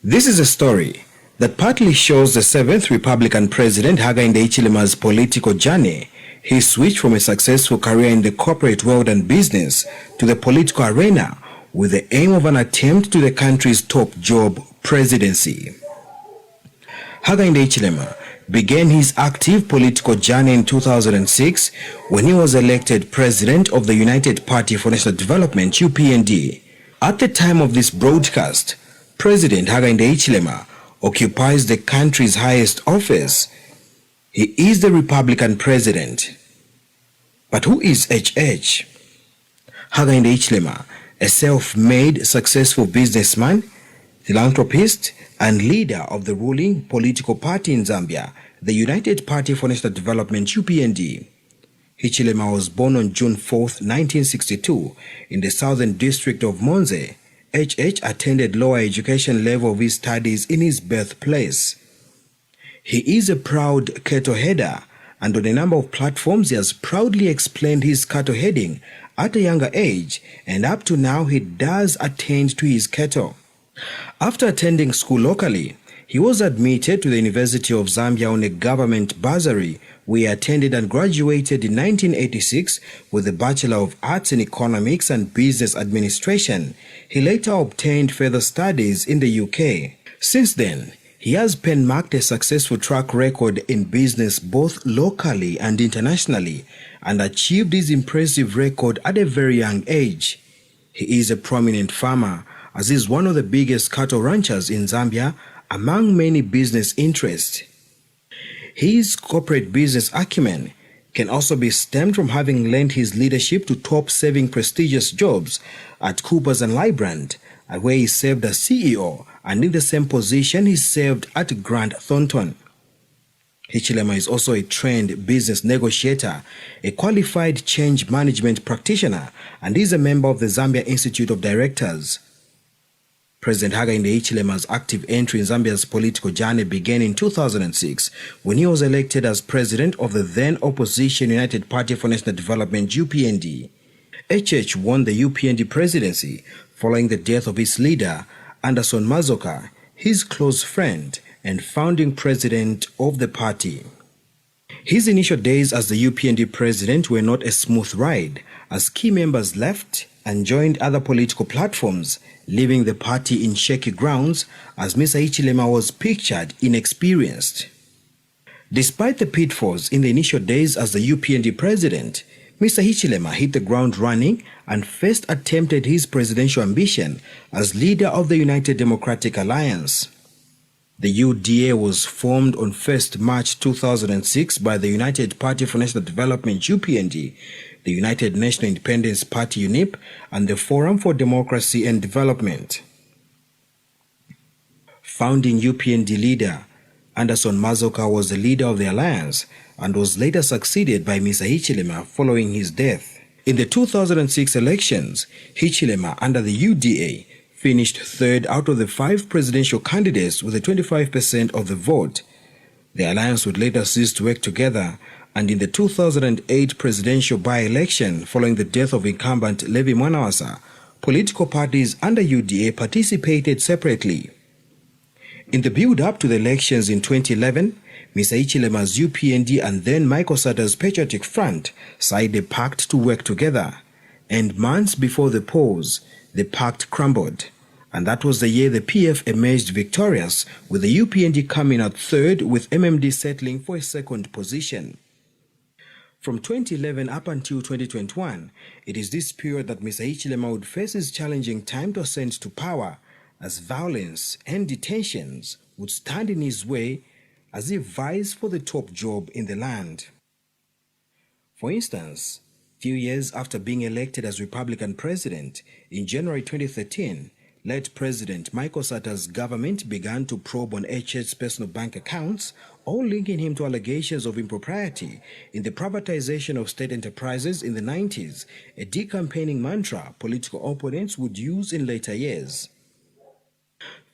This is a story that partly shows the 7th Republican President HAKAINDE HICHILEMA's political journey, his switch from a successful career in the corporate world and business to the political arena with the aim of an attempt to the country's top job, presidency. HAKAINDE HICHILEMA began his active political journey in 2006 when he was elected president of the United Party for National Development, UPND. At the time of this broadcast, President HAKAINDE HICHILEMA occupies the country's highest office. He is the Republican president. But who is HH? HAKAINDE HICHILEMA, a self-made successful businessman, philanthropist, and leader of the ruling political party in Zambia, the United Party for National Development, UPND. Hichilema was born on June 4, 1962, in the southern district of Monze. HH attended lower education level of his studies in his birthplace. He is a proud cattle header, and on a number of platforms he has proudly explained his cattle heading at a younger age, and up to now he does attend to his cattle. After attending school locally, he was admitted to the University of Zambia on a government bursary, where he attended and graduated in 1986 with a Bachelor of Arts in Economics and Business Administration. He later obtained further studies in the UK. Since then, he has penmarked a successful track record in business both locally and internationally, and achieved his impressive record at a very young age. He is a prominent farmer, as he is one of the biggest cattle ranchers in Zambia among many business interests. His corporate business acumen can also be stemmed from having lent his leadership to top-serving prestigious jobs at Coopers and Lybrand, where he served as CEO, and in the same position he served at Grant Thornton. Hichilema is also a trained business negotiator, a qualified change management practitioner, and is a member of the Zambia Institute of Directors. President HAKAINDE HICHILEMA's active entry in Zambia's political journey began in 2006 when he was elected as president of the then opposition United Party for National Development, UPND. HH won the UPND presidency following the death of his leader, Anderson Mazoka, his close friend and founding president of the party. His initial days as the UPND president were not a smooth ride, as key members left and joined other political platforms, leaving the party in shaky grounds as Mr. Hichilema was pictured inexperienced. Despite the pitfalls in the initial days as the UPND president, Mr. Hichilema hit the ground running and first attempted his presidential ambition as leader of the United Democratic Alliance. The UDA was formed on 1st March 2006 by the United Party for National Development, UPND, the United National Independence Party UNIP, and the Forum for Democracy and Development. Founding UPND leader Anderson Mazoka was the leader of the alliance and was later succeeded by Mr. Hichilema following his death. In the 2006 elections, Hichilema under the UDA finished third out of the 5 presidential candidates with a 25% of the vote. The alliance would later cease to work together, and in the 2008 presidential by-election following the death of incumbent Levi Mwanawasa, political parties under UDA participated separately. In the build-up to the elections in 2011, Mr. Hichilema's UPND and then Michael Sata's Patriotic Front signed a pact to work together, and months before the polls, the pact crumbled. And that was the year the PF emerged victorious, with the UPND coming out third with MMD settling for a second position. From 2011 up until 2021, it is this period that Mr. Hichilema would face his challenging time to ascend to power, as violence and detentions would stand in his way as he vies for the top job in the land. For instance, few years after being elected as Republican president, in January 2013, late President Michael Sata's government began to probe on HH's personal bank accounts, all linking him to allegations of impropriety in the privatization of state enterprises in the 90s, a decampaigning mantra political opponents would use in later years.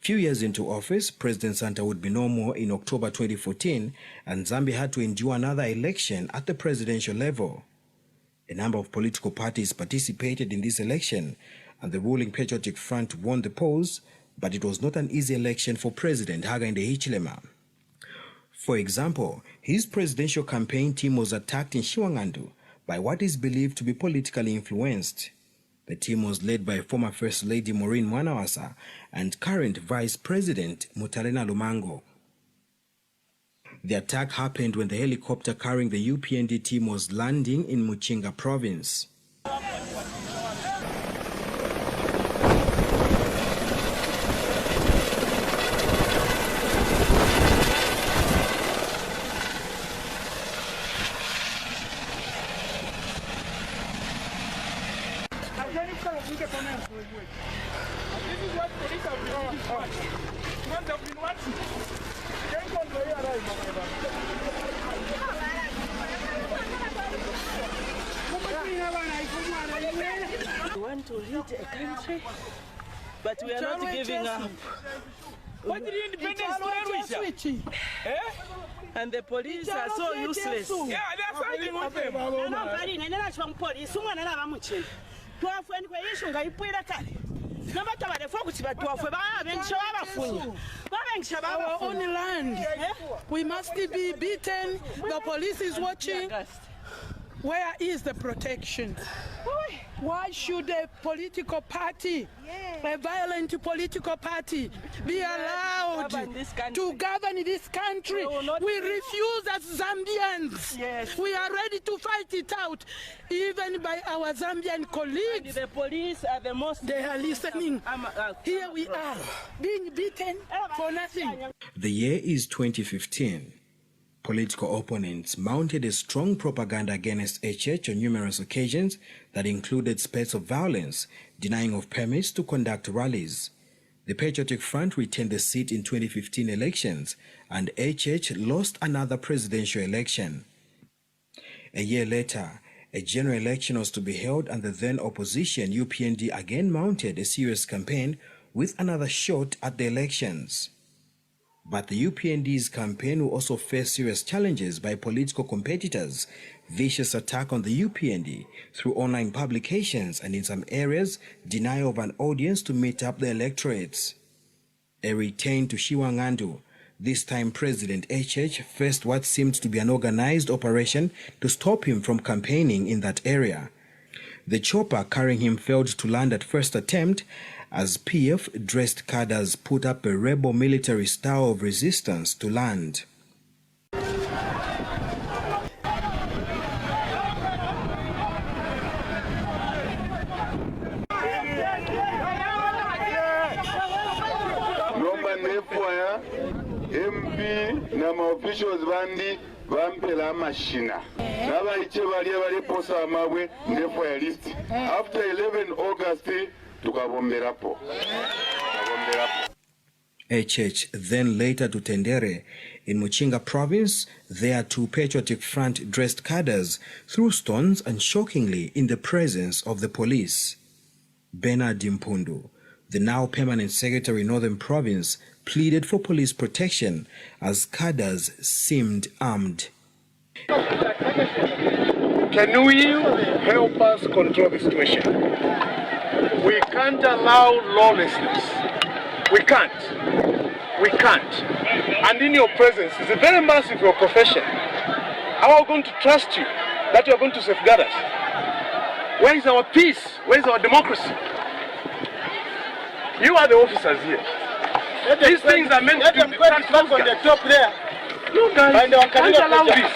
Few years into office, President Sata would be no more in October 2014, and Zambia had to endure another election at the presidential level. A number of political parties participated in this election, and the ruling Patriotic Front won the polls, but it was not an easy election for President Hakainde Hichilema. For example, his presidential campaign team was attacked in Shiwangandu by what is believed to be politically influenced. The team was led by former First Lady Maureen Mwanawasa and current Vice President Mutalena Lumango. The attack happened when the helicopter carrying the UPND team was landing in Muchinga province. We want to lead a country, but we are not giving up. What did the independence switch? And the police are so useless. Yeah, they are fighting with them. Our own land. We must be beaten. The police is watching. Where is the protection? Why should a political party, a violent political party, be allowed to govern this country? We refuse as Zambians. Yes. We are ready to fight it out, even by our Zambian colleagues. And the police are the most... They are listening. Here we are, being beaten for nothing. The year is 2015. Political opponents mounted a strong propaganda against HH on numerous occasions that included spurts of violence, denying of permits to conduct rallies. The Patriotic Front retained the seat in 2015 elections, and HH lost another presidential election. A year later, a general election was to be held, and the then opposition UPND again mounted a serious campaign with another shot at the elections. But the UPND's campaign will also face serious challenges by political competitors, vicious attack on the UPND through online publications, and in some areas, denial of an audience to meet up the electorates. A return to Shiwangandu, this time President HH faced what seemed to be an organized operation to stop him from campaigning in that area. The chopper carrying him failed to land at first attempt, as PF-dressed cadres put up a rebel military style of resistance to land. MP na officials bandi bampela mashina nabaiche bali posa amabwe ndefo ya list after 11 August tukabomberapo. HH then later to Tendere in Muchinga province, there two Patriotic Front dressed cadres threw stones and shockingly in the presence of the police. Bernard Dimpundu, the now permanent secretary in Northern Province, pleaded for police protection as cadres seemed armed. Can we help us control the situation? We can't allow lawlessness. We can't. And in your presence, it's a very embarrassing for your profession. How are we going to trust you that you are going to safeguard us? Where is our peace? Where is our democracy? You are the officers here. These things are meant to be back on the top there. You guys can't allow this.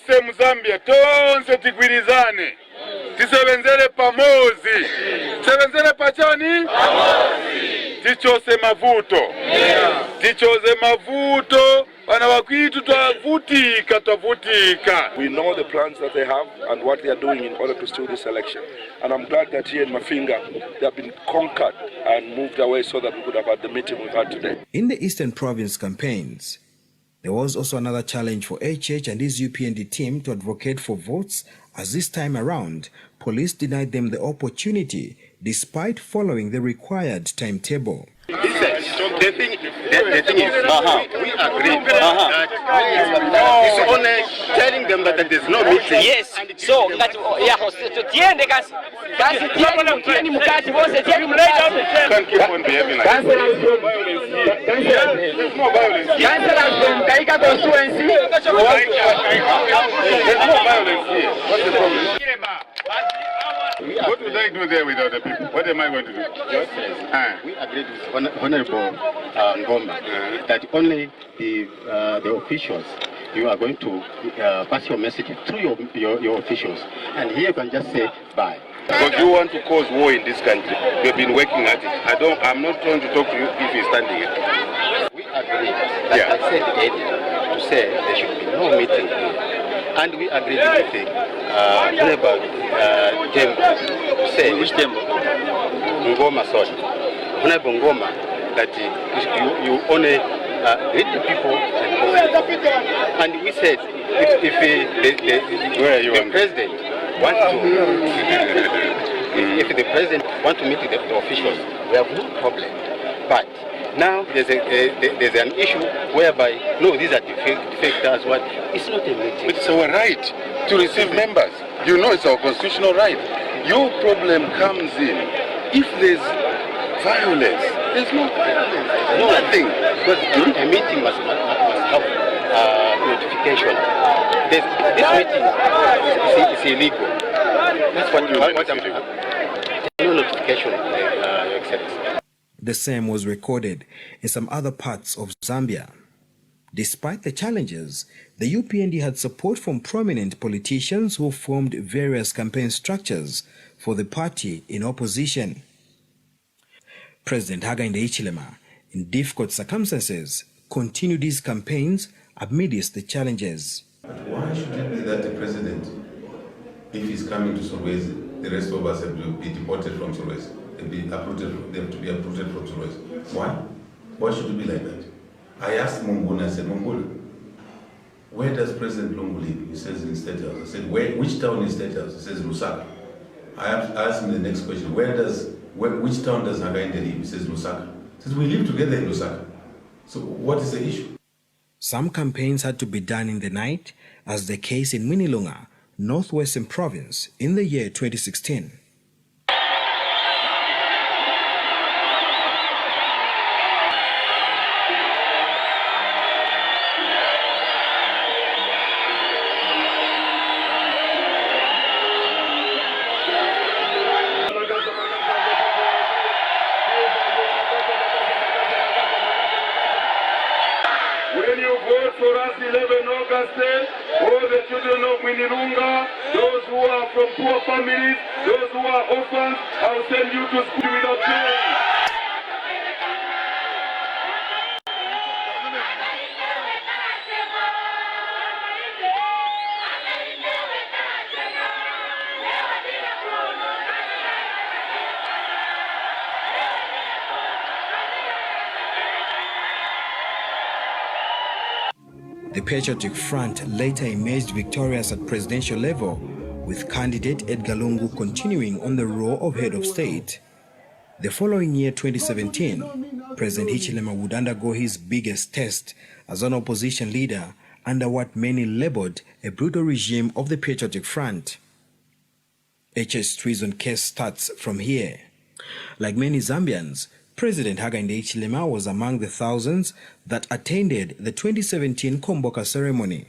Same Zambia, tonse tigwirizane. Tisebenzele pamozi. Tisebenzele pachani? Pamozi. Tichose mavuto. Tichose mavuto. We know the plans that they have and what they are doing in order to steal this election. And I'm glad that here in Mafinga, they have been conquered and moved away so that we could have had the meeting we've had today. In the Eastern Province campaigns, there was also another challenge for HH and his UPND team to advocate for votes, as this time around, police denied them the opportunity despite following the required timetable. Listen, The thing is, we agree that it's only telling them that there's no meeting. Yes. So ngati tiende kasi tieni mukati wose tieni mukati. Can't keep on behaving like this. There's no violence. Councillors from Kaika constituency. There's no violence here. What's the problem? What would I do there without the people? What am I going to do? We agreed with Honorable Ngoma that only the officials, you are going to pass your message through your officials. And here you can just say bye. Because you want to cause war in this country. You've been working at it. I'm not trying to talk to you if you're standing here. We agree that I said earlier to say there should be no meeting here. And we agreed with the Honorable Tembo to say, which Tembo? Ngoma, sorry. Honorable Ngoma, that you only read the people and we said if the president wants to if the president wants to meet the officials, we have no problem. But now there's an issue whereby no, these are defectors. What? It's not a meeting. It's our right to receive members. You know, it's our constitutional right. Your problem comes in if there's violence. There's no violence. No, nothing. Because a meeting must have notification. This meeting is illegal. That's what I'm no notification, Your Excellency. The same was recorded in some other parts of Zambia. Despite the challenges, the UPND had support from prominent politicians who formed various campaign structures for the party in opposition. President Hakainde Hichilema, in difficult circumstances, continued his campaigns amidst the challenges. Why should it be that the president, if he's coming to Solwezi, the rest of us have to be deported from Solwezi? They have to be uprooted from Solwezi. Why? Why should it be like that? I asked Mongol, I said, Mongol, where does President Lungu live? He says in State House. I said, which town is State House? He says Lusaka. I asked him the next question, which town does Hakainde live? He says Lusaka. He says, we live together in Lusaka. So what is the issue? Some campaigns had to be done in the night, as the case in Mwinilunga, Northwestern Province, in the year 2016. When you vote for us 11 August, all the children of Mwinilunga, those who are from poor families, those who are orphans, I'll send you to school without pay. The Patriotic Front later emerged victorious at presidential level, with candidate Edgar Lungu continuing on the role of head of state. The following year, 2017, President Hichilema would undergo his biggest test as an opposition leader under what many labeled a brutal regime of the Patriotic Front. HS treason case starts from here. Like many Zambians, President Hakainde Hichilema was among the thousands that attended the 2017 Komboka ceremony.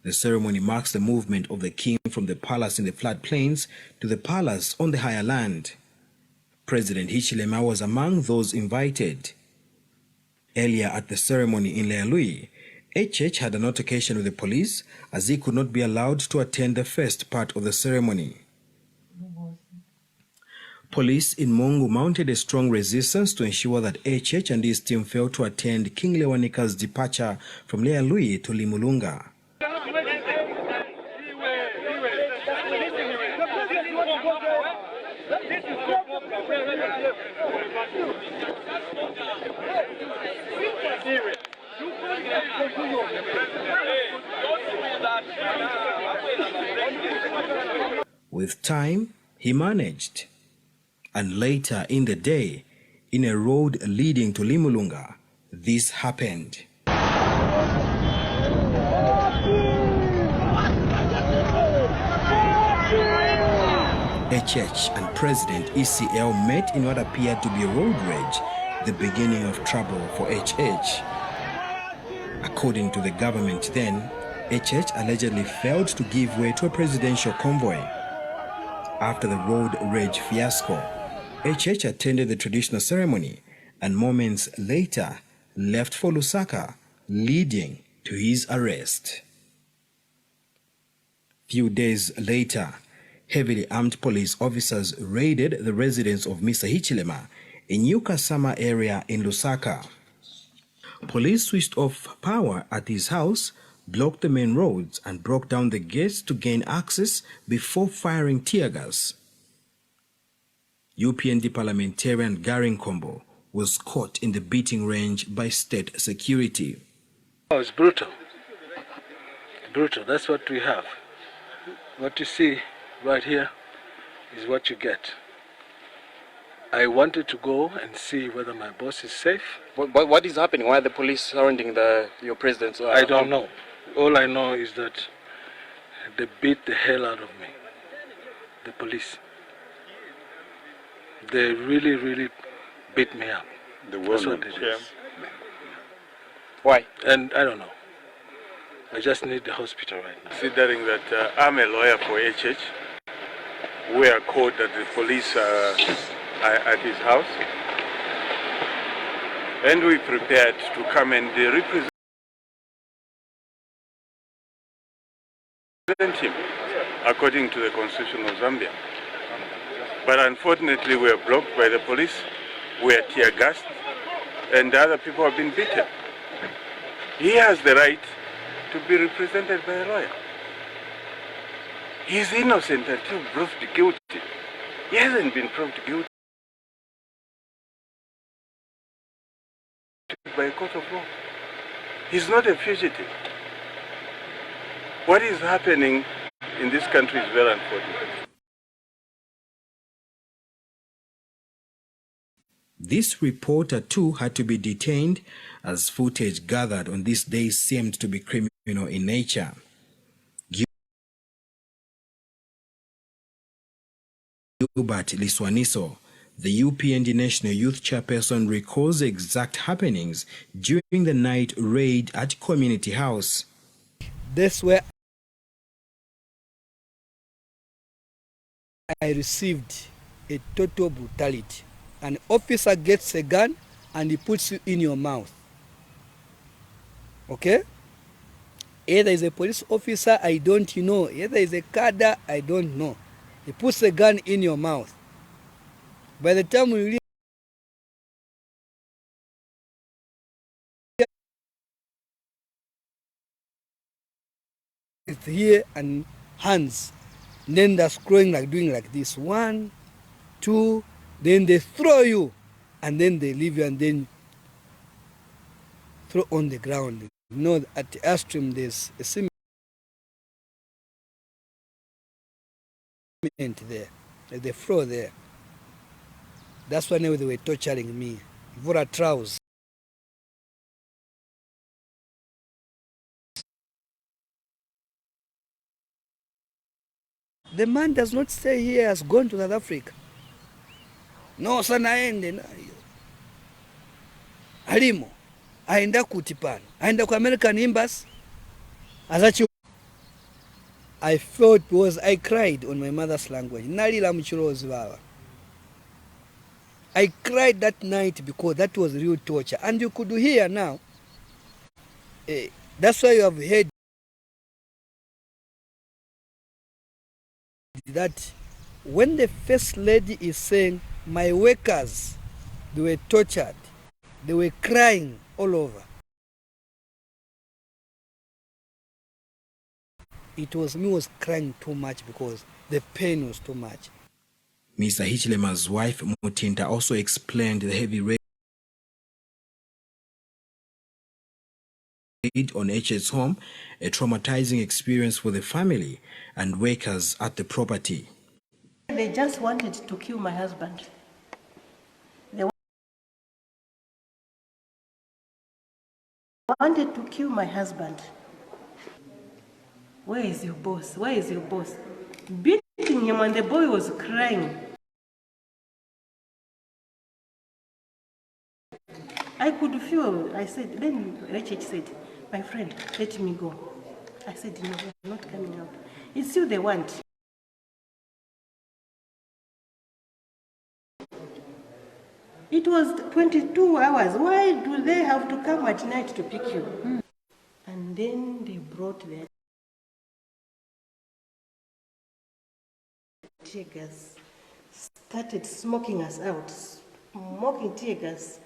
The ceremony marks the movement of the king from the palace in the flat plains to the palace on the higher land. President Hichilema was among those invited. Earlier at the ceremony in Lealui, HH had an altercation with the police as he could not be allowed to attend the first part of the ceremony. Police in Mongu mounted a strong resistance to ensure that HH and his team failed to attend King Lewanika's departure from Lealui to Limulunga. With time, he managed. And later in the day, in a road leading to Limulunga, this happened. HH and President ECL met in what appeared to be road rage, the beginning of trouble for HH. According to the government then, HH allegedly failed to give way to a presidential convoy. After the road rage fiasco, HH attended the traditional ceremony and moments later left for Lusaka, leading to his arrest. Few days later, heavily armed police officers raided the residence of Mr. Hichilema in New Kasama area in Lusaka. Police switched off power at his house, blocked the main roads and broke down the gates to gain access before firing tear gas. UPND parliamentarian Garing Kombo was caught in the beating range by state security. Oh, it's brutal. Brutal, that's what we have. What you see right here is what you get. I wanted to go and see whether my boss is safe. What is happening? Why are the police surrounding your president's I don't know. All I know is that they beat the hell out of me. The police. They really, really beat me up. That's what it is. Why? And I don't know. I just need the hospital right now. Considering that I'm a lawyer for HH, we are called that the police are at his house, and we prepared to come and represent him according to the Constitution of Zambia. But unfortunately we are blocked by the police, we are tear gassed, and other people have been beaten. He has the right to be represented by a lawyer. He's innocent until proved guilty. He hasn't been proved guilty by a court of law. He's not a fugitive. What is happening in this country is very unfortunate. This reporter too had to be detained as footage gathered on this day seemed to be criminal in nature. Gilbert Liswaniso, the UPND National Youth Chairperson, recalls the exact happenings during the night raid at Community House. That's where I received a total brutality. An officer gets a gun and he puts you in your mouth. Okay? Either is a police officer, I don't know. Either is a cadre, I don't know. He puts a gun in your mouth. By the time we leave, it's here and hands. And then they're scrolling like doing like this. 1, 2, then they throw you. And then they leave you and then throw on the ground. You know, at the airstream there's a cement there, like the floor there. That's why they were torturing me. For a trousers. The man does not stay here, has gone to South Africa. No, sana aende. Alimo. Aenda kutipana. Aenda kwa American Embassy. I felt because I cried on my mother's language. Nalila mchurozi baba. I cried that night because that was real torture. And you could hear now. That's why you have heard that when the first lady is saying, my workers, they were tortured, they were crying all over. It was me was crying too much because the pain was too much. Mr. Hichilema's wife, Mutinta, also explained the heavy raid on HH's home, a traumatizing experience for the family and workers at the property. They just wanted to kill my husband. wanted to kill my husband. Where is your boss? Where is your boss? Beating him and the boy was crying. I could feel, I said, then HH said, my friend, let me go. I said, no, I'm not coming out. It's you they want. It was 22 hours. Why do they have to come at night to pick you? And then they brought their tear gas, started smoking us out, smoking tear gas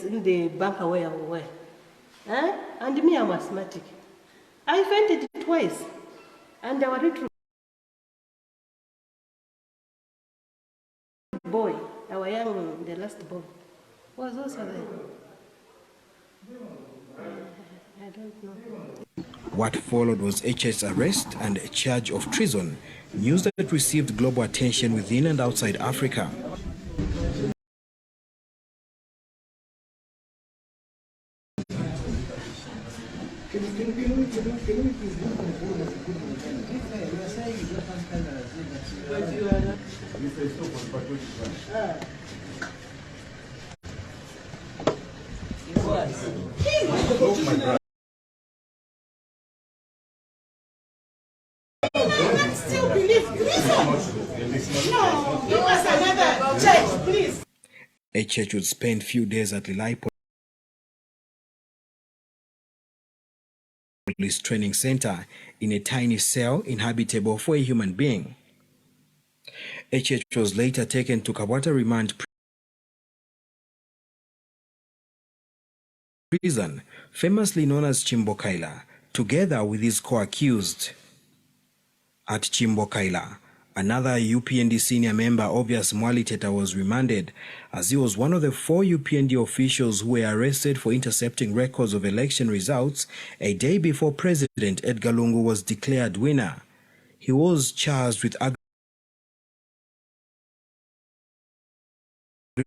in the bunker where we were. And me, I'm asthmatic. I fainted twice, and our little boy, our young, the last boy, was also there. I don't know. What followed was HH's arrest and a charge of treason, news that received global attention within and outside Africa. HH would spend few days at Lilai Police Training Center in a tiny cell inhabitable for a human being. HH was later taken to Kabwata Remand Prison, famously known as Chimbokaila, together with his co-accused. At Chimbokaila, another UPND senior member, Obvious Mwali Teta, was remanded as he was one of the 4 UPND officials who were arrested for intercepting records of election results a day before President Edgar Lungu was declared winner. He was charged with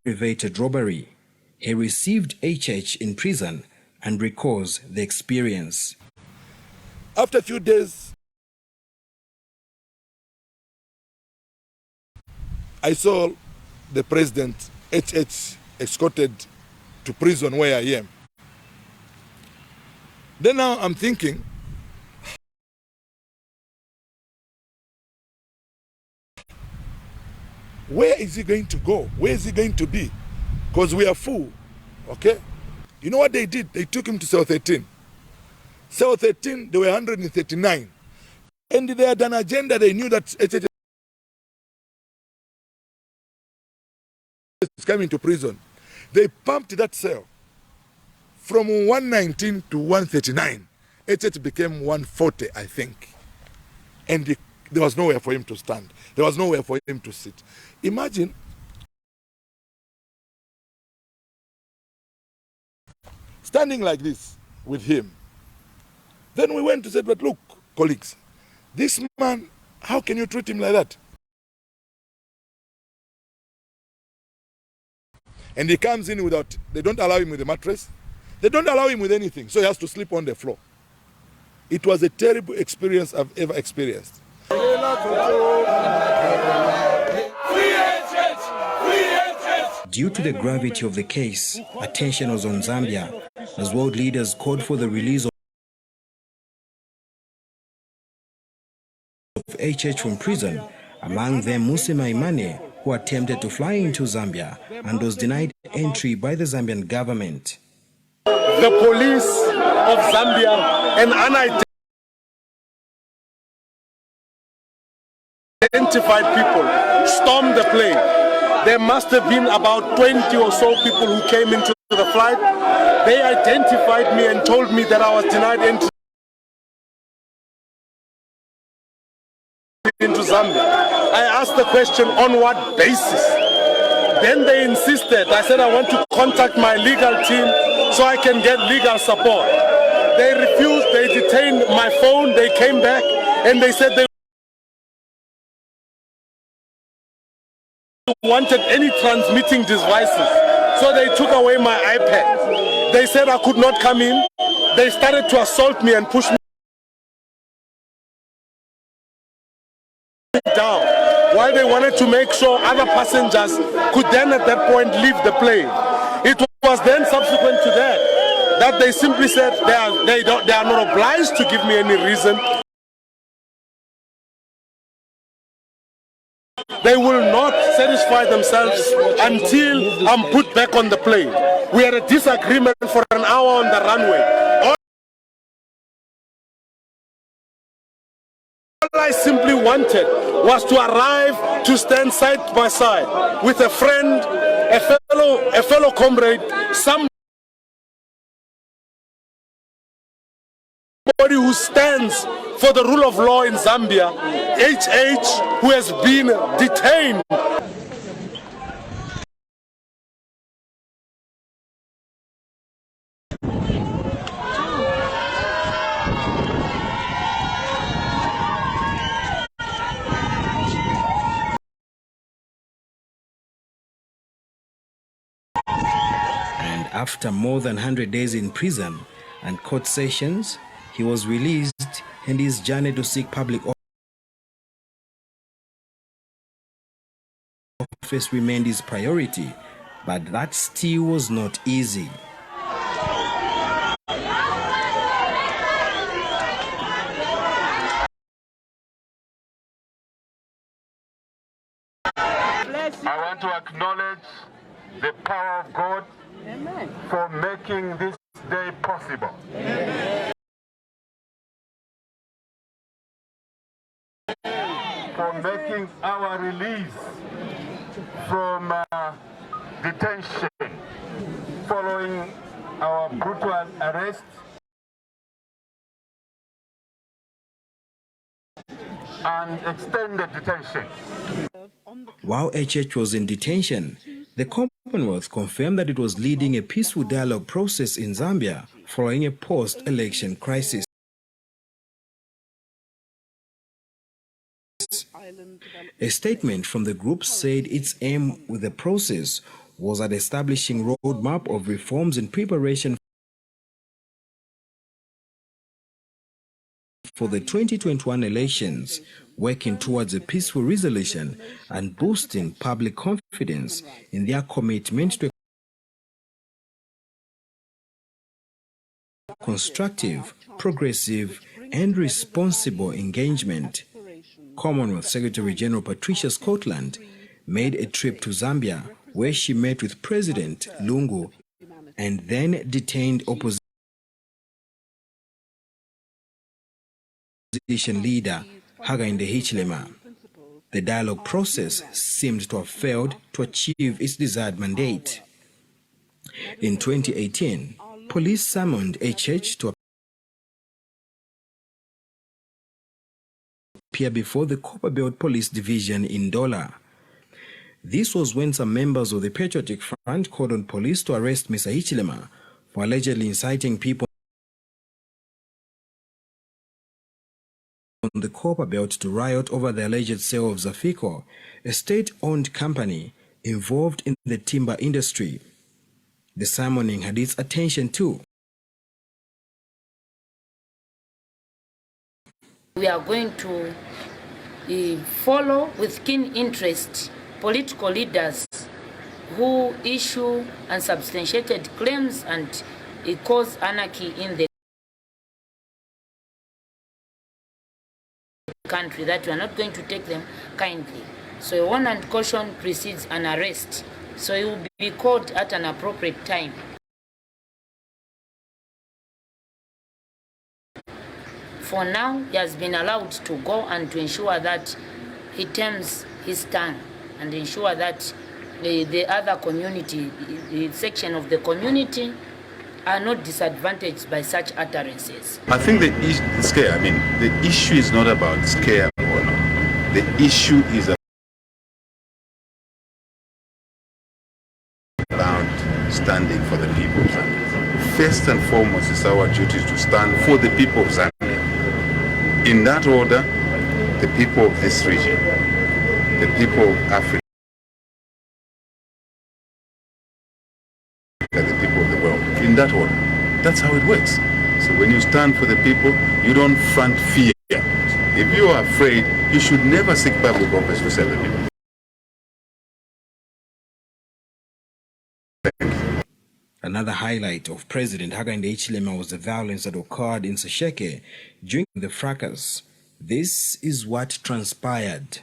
aggravated robbery. He received HH in prison and recalls the experience. After a few days, I saw the president, HH, escorted to prison where I am. Then now I'm thinking, where is he going to go? Where is he going to be? Because we are full, okay? You know what they did? They took him to cell 13. Cell 13, there were 139. And they had an agenda. They knew that HH is coming to prison. They pumped that cell from 119 to 139. HH became 140, I think. And there was nowhere for him to stand. There was nowhere for him to sit. Imagine standing like this with him. Then we went to say, but look, colleagues, this man, how can you treat him like that? And he comes in without, they don't allow him with a mattress. They don't allow him with anything, so he has to sleep on the floor. It was a terrible experience I've ever experienced. Due to the gravity of the case, attention was on Zambia as world leaders called for the release of HH from prison, among them Musa Maimane, who attempted to fly into Zambia and was denied entry by the Zambian government. The police of Zambia and unidentified people stormed the plane. There must have been about 20 or so people who came into the flight. They identified me and told me that I was denied entry into Zambia. I asked the question, on what basis? Then they insisted. I said I want to contact my legal team so I can get legal support. They refused, they detained my phone, they came back and they said they wanted any transmitting devices. So they took away my iPad. They said I could not come in. They started to assault me and push me down, while they wanted to make sure other passengers could then at that point leave the plane. It was then subsequent to that they simply said they are not obliged to give me any reason. They will not satisfy themselves until I'm put back on the plane. We had a disagreement for an hour on the runway. All I simply wanted was to arrive to stand side by side with a friend, a fellow comrade, somebody who stands for the rule of law in Zambia, HH, who has been detained. And after more than 100 days in prison and court sessions, he was released, and his journey to seek public office remained his priority, but that still was not easy. I want to acknowledge the power of God for making this day possible. For making our release from detention following our brutal arrest and extended detention. While HH was in detention, the Commonwealth confirmed that it was leading a peaceful dialogue process in Zambia following a post-election crisis. A statement from the group said its aim with the process was at establishing a roadmap of reforms in preparation for the 2021 elections, working towards a peaceful resolution and boosting public confidence in their commitment to a constructive, progressive, and responsible engagement. Commonwealth Secretary General Patricia Scotland made a trip to Zambia, where she met with President Lungu and then detained opposition leader HAKAINDE HICHILEMA. The dialogue process seemed to have failed to achieve its desired mandate. In 2018, police summoned HH to appear before the Copperbelt Police Division in Dola. This was when some members of the Patriotic Front called on police to arrest Mr. Hichilema for allegedly inciting people on the Copperbelt to riot over the alleged sale of Zafico, a state-owned company involved in the timber industry. The summoning had its attention too. We are going to follow with keen interest political leaders who issue unsubstantiated claims and cause anarchy in the country, that we are not going to take them kindly. So a warn and caution precedes an arrest. So he will be caught at an appropriate time. For now, he has been allowed to go and to ensure that he tames his tongue and ensure that the other community, the section of the community, are not disadvantaged by such utterances. I think the issue is not about scare or not. The issue is about standing for the people of Zambia. First and foremost, it's our duty to stand for the people of Zambia. In that order, the people of this region, the people of Africa, are the people of the world, in that order. That's how it works. So when you stand for the people, you don't front fear. If you are afraid, you should never seek public office to serve the people. Another highlight of President Hakainde Hichilema was the violence that occurred in Sesheke during the fracas. This is what transpired.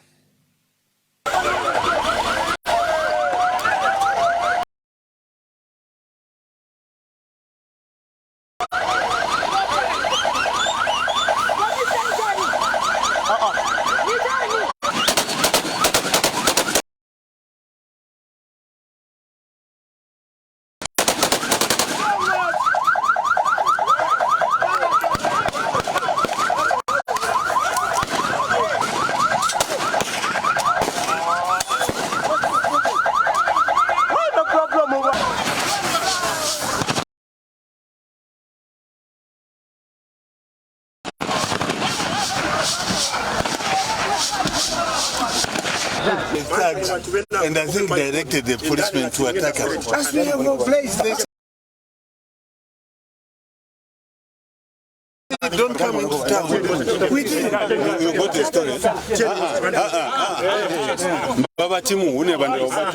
And I think directed the policemen to attack us. Don't come into town. You got the story. Baba Timu, we never know about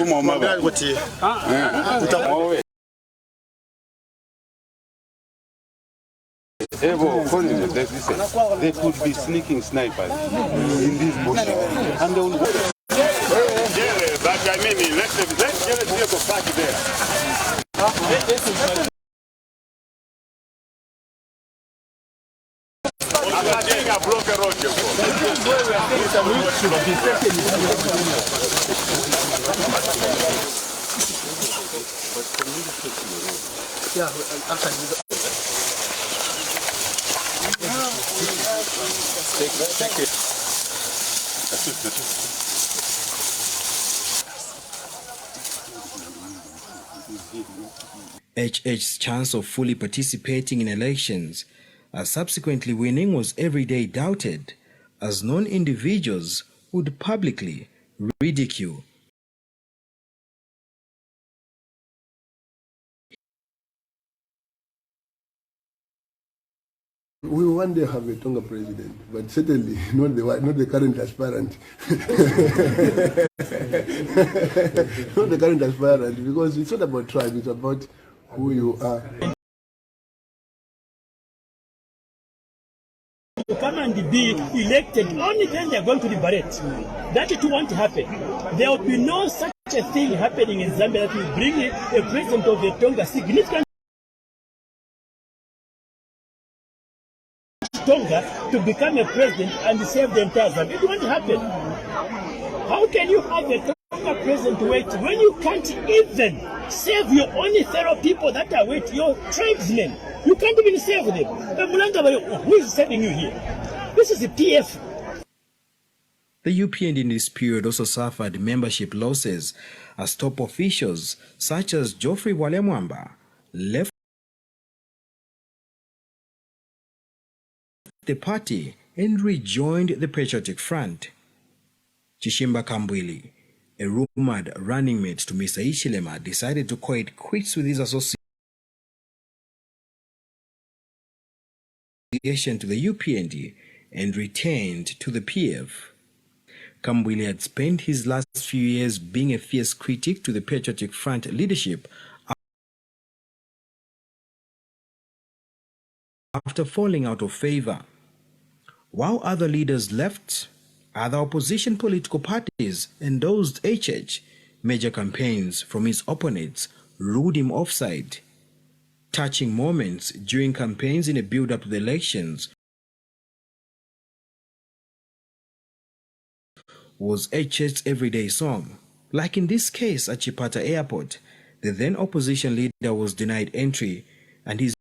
they could be sneaking snipers in these bushes. And they will go. But I mean, let's get a vehicle park there. HH's chance of fully participating in elections, subsequently winning, was every day doubted, as known individuals would publicly ridicule we will one day have a Tonga president, but certainly not the current aspirant. Not the current aspirant, because it's not about tribe, it's about who you are. To come and be elected only then they're going to liberate. That it won't happen. There will be no such a thing happening in Zambia that will bring a president of the Tonga significant Tonga to become a president and save the entire Zambia. It won't happen. How can you have a Tonga president wait when you can't even save your own fellow people that are waiting, your tribesmen? You can't even save them. Who is saving you here? This is the PF. The UPND in this period also suffered membership losses as top officials such as Geoffrey Walemwamba left the party and rejoined the Patriotic Front. Chishimba Kambwili, a rumored running mate to Mr. Hichilema, decided to call it quits with his association to the UPND and returned to the PF. Kambwili had spent his last few years being a fierce critic to the Patriotic Front leadership after falling out of favor. While other leaders left, other opposition political parties endorsed HH. Major campaigns from his opponents ruled him offside. Touching moments during campaigns in a build-up to the elections was HH's everyday song. Like in this case at Chipata Airport, the then opposition leader was denied entry and his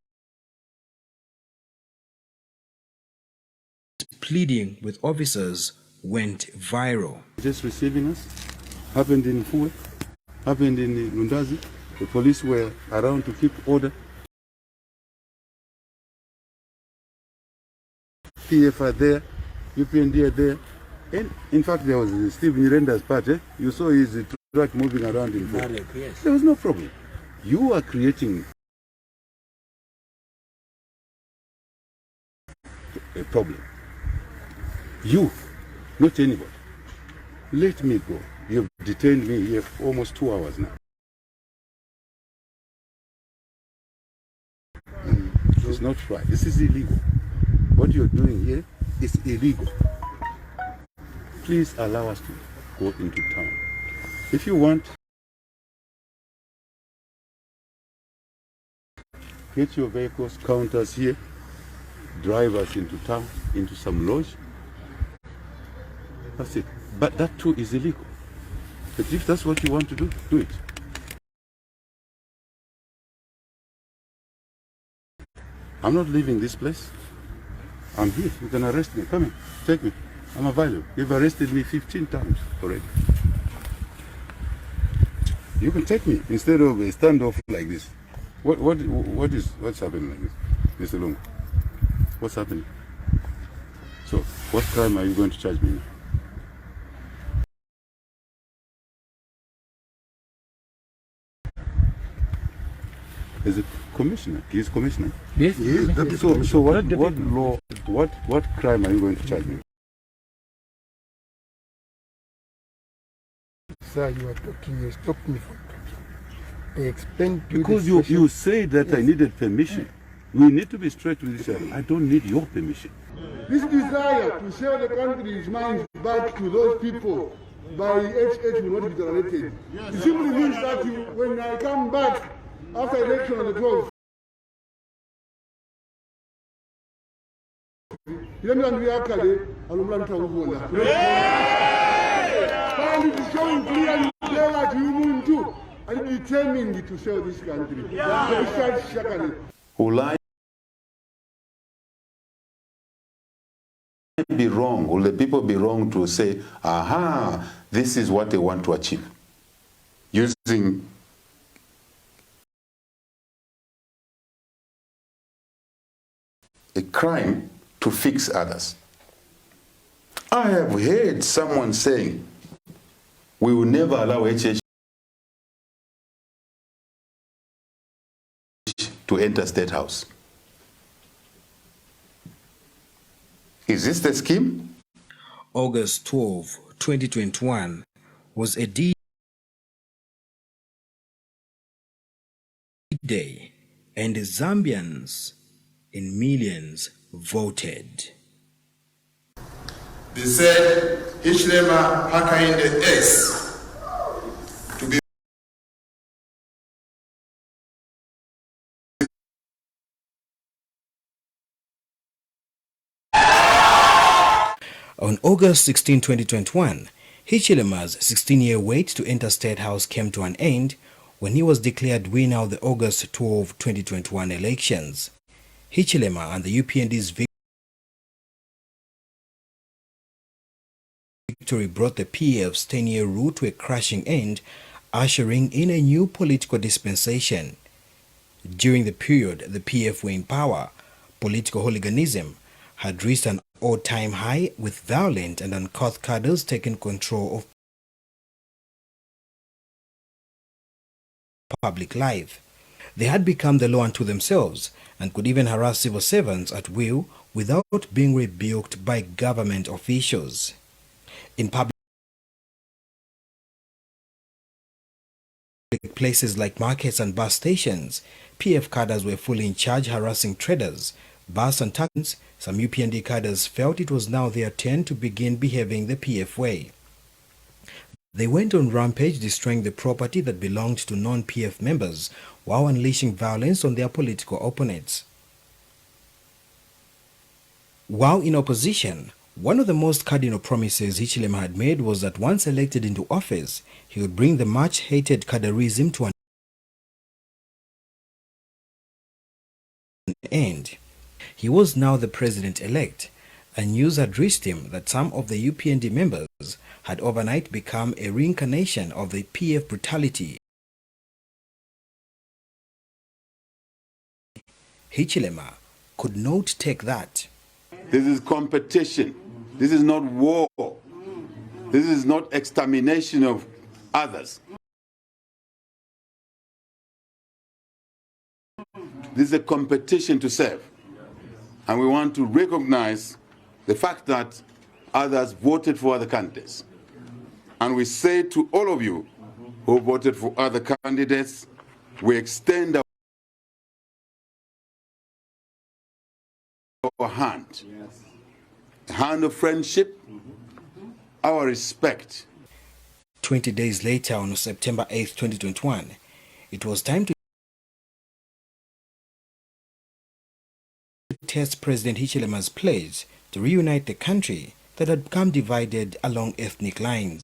pleading with officers went viral. Just receiving us happened in Fue, happened in Lundazi. The police were around to keep order. PF are there, UPND are there, and in fact there was Steve Nirenda's part. You saw his truck moving around in Fue. There was no problem. You are creating a problem. You, not anybody. Let me go. You've detained me here for almost 2 hours now. It's not right. This is illegal. What you're doing here is illegal. Please allow us to go into town. If you want, get your vehicles, counters here, drive us into town, into some lodge. That's it. But that too is illegal. But if that's what you want to do, do it. I'm not leaving this place. I'm here. You can arrest me. Come in. Take me. I'm available. You've arrested me 15 times already. You can take me instead of a standoff like this. What's happening like this, Mr. Lungu? What's happening? So, what crime are you going to charge me now? As a commissioner, he is commissioner. Yes. So what crime are you going to charge me? Sir, you are talking. You stopped me from talking. I explained to you. Because you said that yes. I needed permission. We need to be straight with each other. I don't need your permission. This desire to sell the country's minds back to those people by HH will not be tolerated. It simply means that when I come back after election on the 12th, and it is showing clearly that you too are determined to sell this country. Will I be wrong? Will the people be wrong to say, aha, this is what they want to achieve? Using a crime to fix others. I have heard someone saying, we will never allow HH to enter State House. Is this the scheme? August 12, 2021 was a D-Day, and the Zambians in millions voted. They said Hichilema HAKAINDE S to be On August 16, 2021, Hichilema's 16-year wait to enter State House came to an end when he was declared winner of the August 12, 2021 elections. Hichilema and the UPND's victory brought the PF's 10-year rule to a crashing end, ushering in a new political dispensation. During the period the PF were in power, political hooliganism had reached an all-time high, with violent and uncouth cadres taking control of public life. They had become the law unto themselves and could even harass civil servants at will without being rebuked by government officials. In public places like markets and bus stations, PF cadres were fully in charge, harassing traders, bus and taxis. Some UPND cadres felt it was now their turn to begin behaving the PF way. They went on rampage, destroying the property that belonged to non-PF members while unleashing violence on their political opponents. While in opposition, one of the most cardinal promises Hichilema had made was that once elected into office, he would bring the much-hated cadreism to an end. He was now the president-elect, and news had reached him that some of the UPND members had overnight become a reincarnation of the PF brutality. Hichilema could not take that. This is competition. This is not war. This is not extermination of others. This is a competition to serve. And we want to recognize the fact that others voted for other candidates. And we say to all of you who voted for other candidates, we extend our hand, a hand of friendship, our respect. 20 days later, on September 8, 2021, it was time to test President Hichilema's pledge to reunite the country that had become divided along ethnic lines.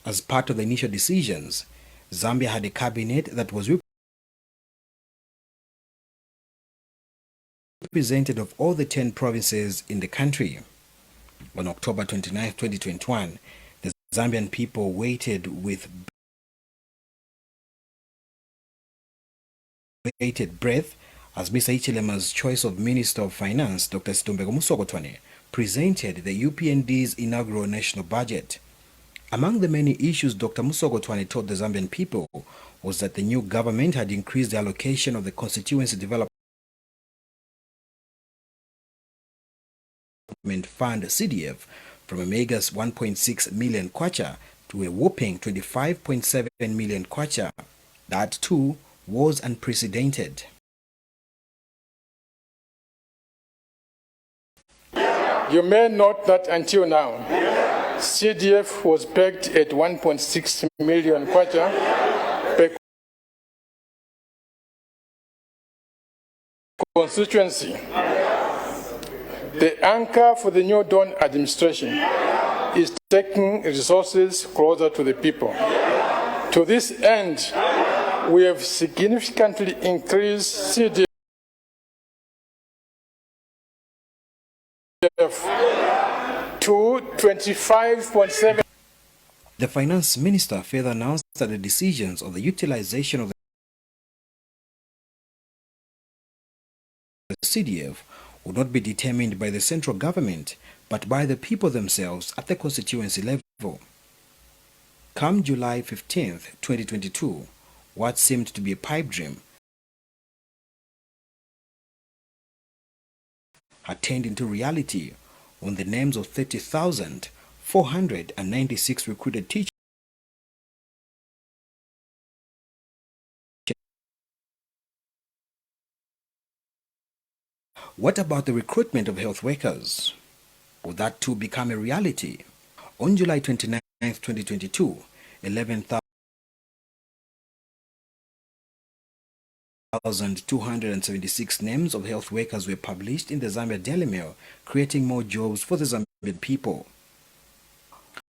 As part of the initial decisions, Zambia had a cabinet that was represented of all the 10 provinces in the country. On October 29, 2021, the Zambian people waited with bated breath as Mr. Hichilema's choice of Minister of Finance, Dr. Situmbeko Musokotwane, presented the UPND's inaugural national budget. Among the many issues Dr. Musokotwane told the Zambian people was that the new government had increased the allocation of the Constituency Development Fund CDF from a meager 1.6 million kwacha to a whopping 25.7 million kwacha. That too was unprecedented. You may note that until now, CDF was pegged at 1.6 million kwacha per constituency. The anchor for the New Dawn administration is taking resources closer to the people. To this end, we have significantly increased CDF to 25.7. The finance minister further announced that the decisions on the utilization of the CDF would not be determined by the central government, but by the people themselves at the constituency level. Come July 15th, 2022, what seemed to be a pipe dream had turned into reality when the names of 30,496 recruited teachers What about the recruitment of health workers? Will that too become a reality? On July 29, 2022, 11,276 names of health workers were published in the Zambia Daily Mail, creating more jobs for the Zambian people.